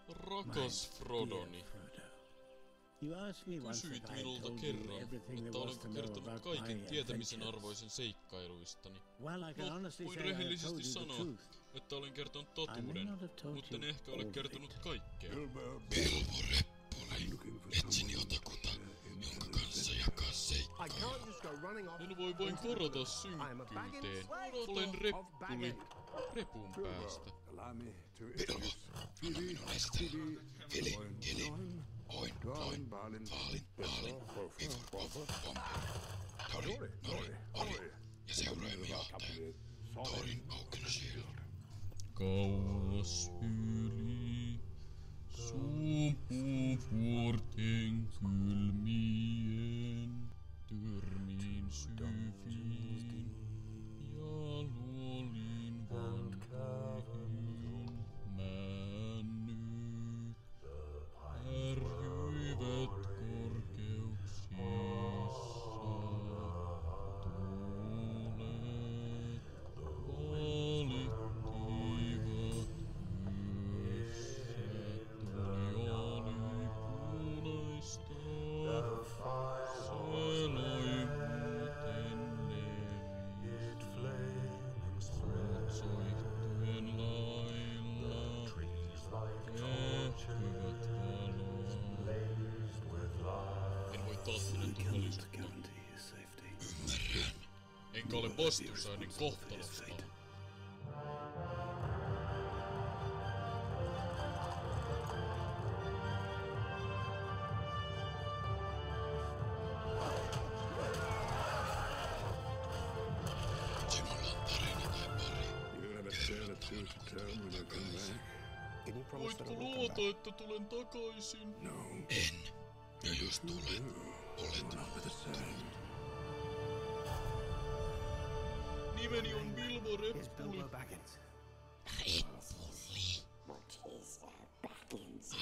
Rakas Frodoni. Kysyit minulta kerran, että olenko kertonut kaiken tietämisen arvoisen seikkailuistani. No, voin rehellisesti sanoa, että olen kertonut totuuden, mutta en ehkä ole kertonut kaikkea. Bilbo Repponen, etsin jotakuta, jonka kanssa jakaa seikkailua. En voi vain korota synkkyyteen. Olen reppuli repun päästä. Bilbo, anna minun estää. Vili, Kili, oin, loin, vaalin, vivur, vovur, pompi. Nori, oli, ja seuraajamme johtaja, Thorin Oakenshield. Kauas yli sumuvuorten kylmien tyrmiin syviin ja luolin vankoihin männyt härjyivät korkeuksissa. Tuulet valittivat yössä, tuli oli punaista, se loi muuten levisi, soittojen lailla tehtyvät valoa. En voi taistella turvallisuutta. Ymmärrän. Enkä ole vastuussa hänen kohtalostaan. Sinulla on tarina tai pari. Kerrottavan takaisin. Voitko luota, että tulen takaisin? En. Ja jos tulet, olet tullut. Nimeni on Bilbo Reppuli. Reppuli. But he's Baggins.